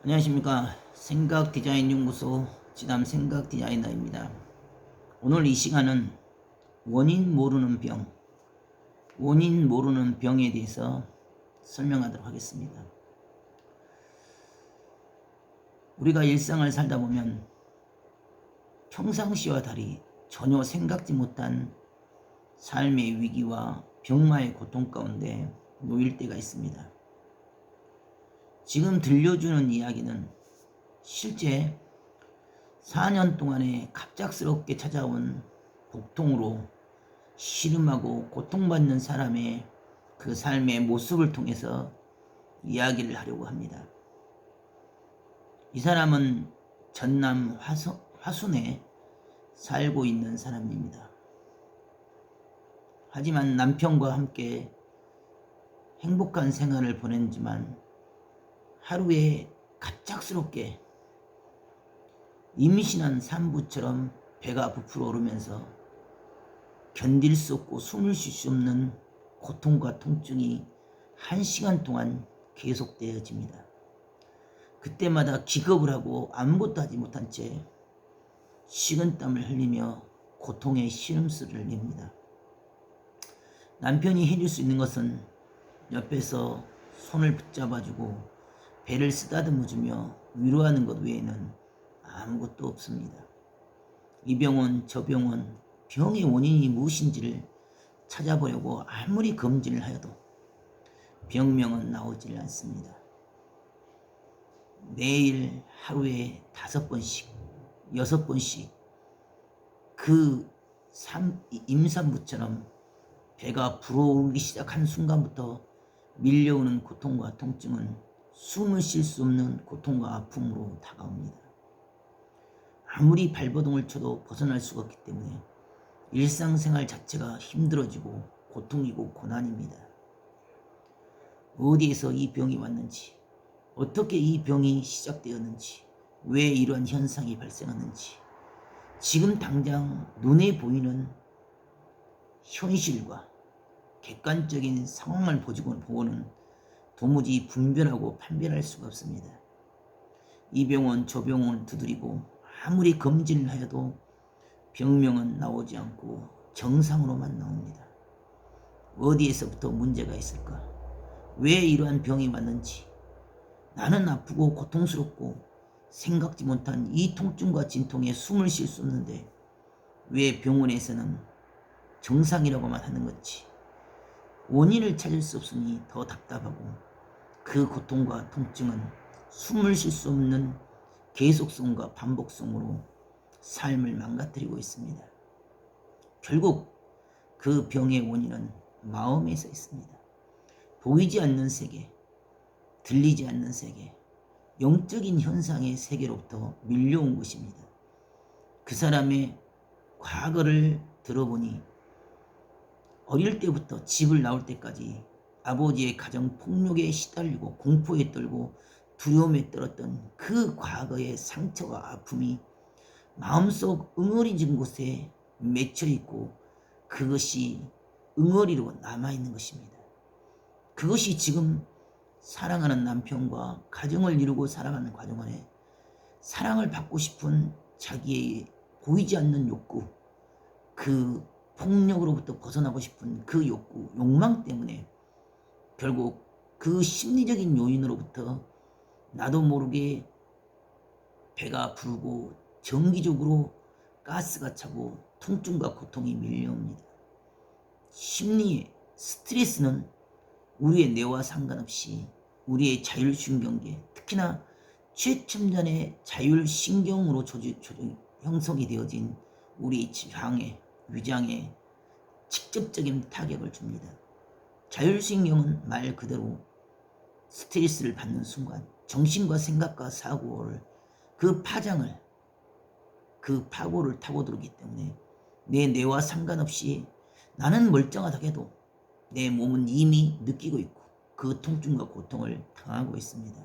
안녕하십니까. 생각디자인연구소 지담 생각디자이너입니다. 오늘 이 시간은 원인 모르는 병에 대해서 설명하도록 하겠습니다. 우리가 일상을 살다 보면 평상시와 달리 전혀 생각지 못한 삶의 위기와 병마의 고통 가운데 놓일 때가 있습니다. 지금 들려주는 이야기는 실제 4년 동안에 갑작스럽게 찾아온 복통으로 시름하고 고통받는 사람의 그 삶의 모습을 통해서 이야기를 하려고 합니다. 이 사람은 전남 화순에 살고 있는 사람입니다. 하지만 남편과 함께 행복한 생활을 보냈지만 하루에 갑작스럽게 임신한 산부처럼 배가 부풀어 오르면서 견딜 수 없고 숨을 쉴 수 없는 고통과 통증이 1시간 동안 계속되어집니다. 그때마다 기겁을 하고 아무것도 하지 못한 채 식은땀을 흘리며 고통의 시름소리를 냅니다. 남편이 해줄 수 있는 것은 옆에서 손을 붙잡아주고 배를 쓰다듬어주며 위로하는 것 외에는 아무것도 없습니다. 이 병원 저 병원 병의 원인이 무엇인지를 찾아보려고 아무리 검진을 하여도 병명은 나오질 않습니다. 매일 하루에 5번씩 6번씩 그 임산부처럼 배가 불어오르기 시작한 순간부터 밀려오는 고통과 통증은 숨을 쉴 수 없는 고통과 아픔으로 다가옵니다. 아무리 발버둥을 쳐도 벗어날 수가 없기 때문에 일상생활 자체가 힘들어지고 고통이고 고난입니다. 어디에서 이 병이 왔는지, 어떻게 이 병이 시작되었는지, 왜 이러한 현상이 발생하는지, 지금 당장 눈에 보이는 현실과 객관적인 상황을 보고는 도무지 분별하고 판별할 수가 없습니다. 이 병원 저 병원을 두드리고 아무리 검진을 하여도 병명은 나오지 않고 정상으로만 나옵니다. 어디에서부터 문제가 있을까? 왜 이러한 병이 왔는지, 나는 아프고 고통스럽고 생각지 못한 이 통증과 진통에 숨을 쉴 수 없는데 왜 병원에서는 정상이라고만 하는 건지, 원인을 찾을 수 없으니 더 답답하고 그 고통과 통증은 숨을 쉴 수 없는 계속성과 반복성으로 삶을 망가뜨리고 있습니다. 결국 그 병의 원인은 마음에서 있습니다. 보이지 않는 세계, 들리지 않는 세계, 영적인 현상의 세계로부터 밀려온 것입니다. 그 사람의 과거를 들어보니 어릴 때부터 집을 나올 때까지 아버지의 가정 폭력에 시달리고 공포에 떨고 두려움에 떨었던 그 과거의 상처와 아픔이 마음속 응어리진 곳에 맺혀 있고 그것이 응어리로 남아있는 것입니다. 그것이 지금 사랑하는 남편과 가정을 이루고 살아가는 과정 안에 사랑을 받고 싶은 자기의 보이지 않는 욕구, 그 폭력으로부터 벗어나고 싶은 그 욕구, 욕망 때문에 결국 그 심리적인 요인으로부터 나도 모르게 배가 부르고 정기적으로 가스가 차고 통증과 고통이 밀려옵니다. 심리의 스트레스는 우리의 뇌와 상관없이 우리의 자율신경계, 특히나 최첨단의 자율신경으로 형성이 되어진 우리 장에, 위장에 직접적인 타격을 줍니다. 자율신경은 말 그대로 스트레스를 받는 순간 정신과 생각과 사고를 그 파고를 타고들기 때문에 내 뇌와 상관없이 나는 멀쩡하다고 해도 내 몸은 이미 느끼고 있고 그 통증과 고통을 당하고 있습니다.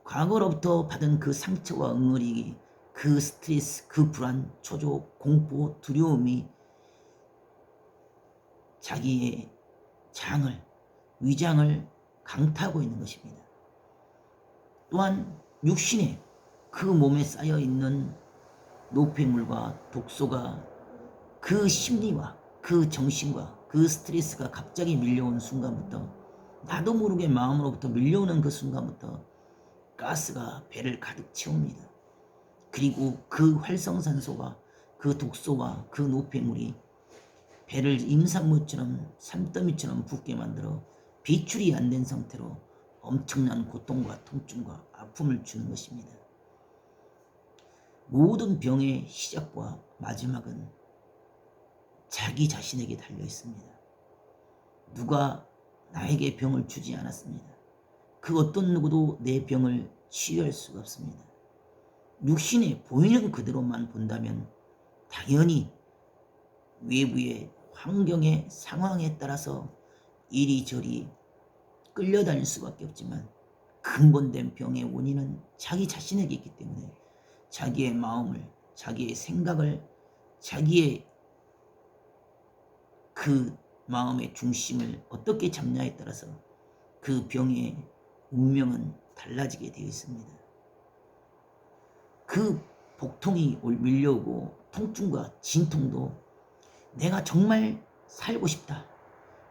과거로부터 받은 그 상처와 응어리, 그 스트레스, 그 불안, 초조, 공포, 두려움이 자기의 위장을 강타하고 있는 것입니다. 또한 육신에 그 몸에 쌓여 있는 노폐물과 독소가 그 심리와 그 정신과 그 스트레스가 갑자기 밀려오는 순간부터, 나도 모르게 마음으로부터 밀려오는 그 순간부터 가스가 배를 가득 채웁니다. 그리고 그 활성산소가 그 독소와 그 노폐물이 배를 임산부처럼 산더미처럼 붓게 만들어 배출이 안 된 상태로 엄청난 고통과 통증과 아픔을 주는 것입니다. 모든 병의 시작과 마지막은 자기 자신에게 달려 있습니다. 누가 나에게 병을 주지 않았습니다. 그 어떤 누구도 내 병을 치유할 수가 없습니다. 육신에 보이는 그대로만 본다면 당연히 외부의 환경의 상황에 따라서 이리저리 끌려다닐 수밖에 없지만, 근본된 병의 원인은 자기 자신에게 있기 때문에 자기의 마음을, 자기의 생각을, 자기의 그 마음의 중심을 어떻게 잡냐에 따라서 그 병의 운명은 달라지게 되어 있습니다. 그 복통이 밀려오고 통증과 진통도 내가 정말 살고 싶다,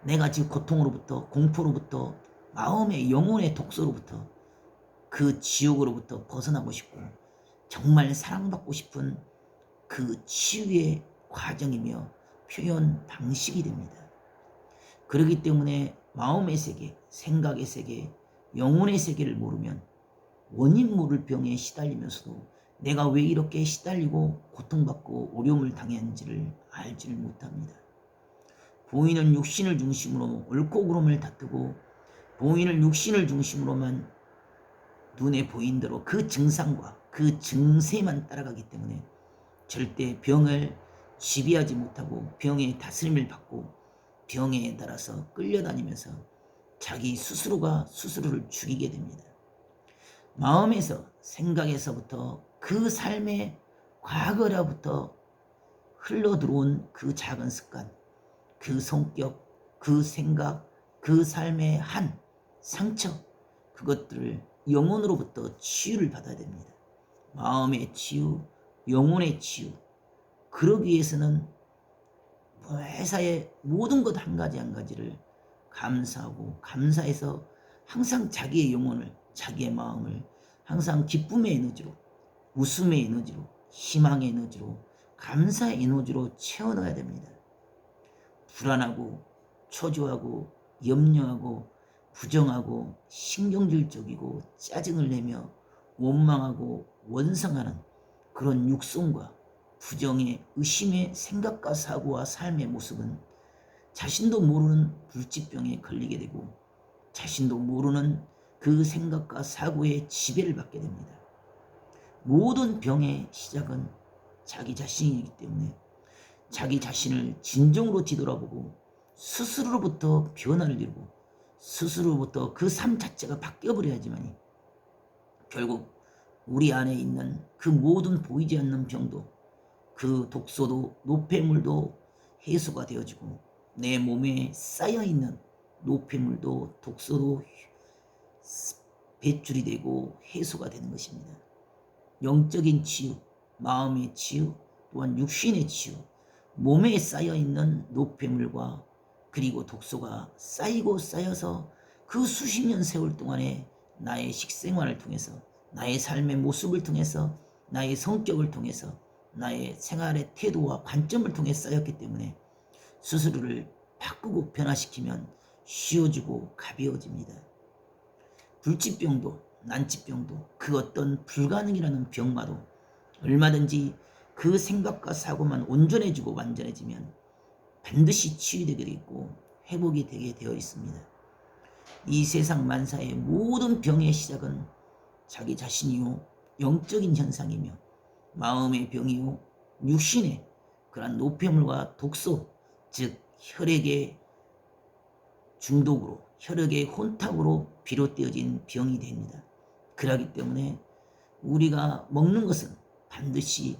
내가 지금 고통으로부터, 공포로부터, 마음의 영혼의 독소로부터, 그 지옥으로부터 벗어나고 싶고 정말 사랑받고 싶은 그 치유의 과정이며 표현 방식이 됩니다. 그렇기 때문에 마음의 세계, 생각의 세계, 영혼의 세계를 모르면 원인 모를 병에 시달리면서도 내가 왜 이렇게 시달리고 고통받고 어려움을 당했는지를 알지를 못합니다. 보이는 육신을 중심으로 옳고 그름을 다투고, 보이는 육신을 중심으로만 눈에 보인 대로 그 증상과 그 증세만 따라가기 때문에 절대 병을 지배하지 못하고 병의 다스림을 받고 병에 따라서 끌려다니면서 자기 스스로가 스스로를 죽이게 됩니다. 마음에서, 생각에서부터 그 삶의 과거로부터 흘러들어온 그 작은 습관, 그 성격, 그 생각, 그 삶의 한 상처, 그것들을 영혼으로부터 치유를 받아야 됩니다. 마음의 치유, 영혼의 치유. 그러기 위해서는 회사의 모든 것 한 가지 한 가지를 감사하고, 감사해서 항상 자기의 영혼을, 자기의 마음을 항상 기쁨의 에너지로, 웃음의 에너지로, 희망의 에너지로, 감사의 에너지로 채워넣어야 됩니다. 불안하고 초조하고 염려하고 부정하고 신경질적이고 짜증을 내며 원망하고 원성하는 그런 육성과 부정의, 의심의 생각과 사고와 삶의 모습은 자신도 모르는 불치병에 걸리게 되고 자신도 모르는 그 생각과 사고의 지배를 받게 됩니다. 모든 병의 시작은 자기 자신이기 때문에 자기 자신을 진정으로 뒤돌아보고 스스로부터 변화를 이루고 스스로부터 그 삶 자체가 바뀌어버려야지만이 결국 우리 안에 있는 그 모든 보이지 않는 병도, 그 독소도 노폐물도 해소가 되어지고 내 몸에 쌓여있는 노폐물도 독소도 배출이 되고 해소가 되는 것입니다. 영적인 치유, 마음의 치유, 또한 육신의 치유, 몸에 쌓여있는 노폐물과 그리고 독소가 쌓이고 쌓여서 그 수십 년 세월 동안에 나의 식생활을 통해서, 나의 삶의 모습을 통해서, 나의 성격을 통해서, 나의 생활의 태도와 관점을 통해 쌓였기 때문에 스스로를 바꾸고 변화시키면 쉬워지고 가벼워집니다. 불치병도 난치병도 그 어떤 불가능이라는 병마도 얼마든지 그 생각과 사고만 온전해지고 완전해지면 반드시 치유되게 되어 있고 회복이 되게 되어 있습니다. 이 세상 만사의 모든 병의 시작은 자기 자신이요 영적인 현상이며 마음의 병이요 육신의 그러한 노폐물과 독소, 즉 혈액의 중독으로, 혈액의 혼탁으로 비롯되어진 병이 됩니다. 그렇기 때문에 우리가 먹는 것은 반드시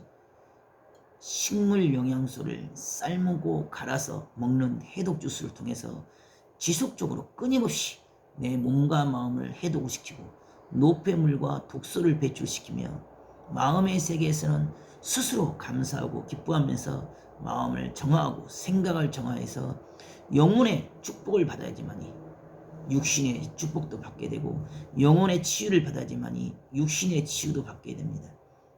식물 영양소를 삶고 갈아서 먹는 해독 주스를 통해서 지속적으로 끊임없이 내 몸과 마음을 해독시키고 노폐물과 독소를 배출시키며 마음의 세계에서는 스스로 감사하고 기뻐하면서 마음을 정화하고 생각을 정화해서 영혼의 축복을 받아야지만이 육신의 축복도 받게 되고 영혼의 치유를 받아야지만이 육신의 치유도 받게 됩니다.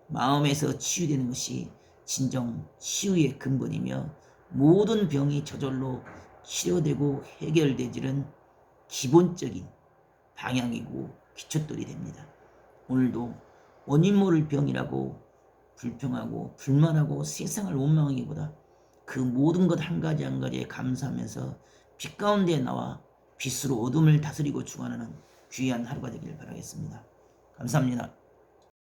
마음에서 치유되는 것이 진정 치유의 근본이며 모든 병이 저절로 치료되고 해결되지는 기본적인 방향이고 기초돌이 됩니다. 오늘도 원인 모를 병이라고 불평하고 불만하고 세상을 원망하기보다 그 모든 것 한 가지 한 가지에 감사하면서 빛 가운데 나와 빛으로 어둠을 다스리고 주관하는 귀한 하루가 되기를 바라겠습니다. 감사합니다.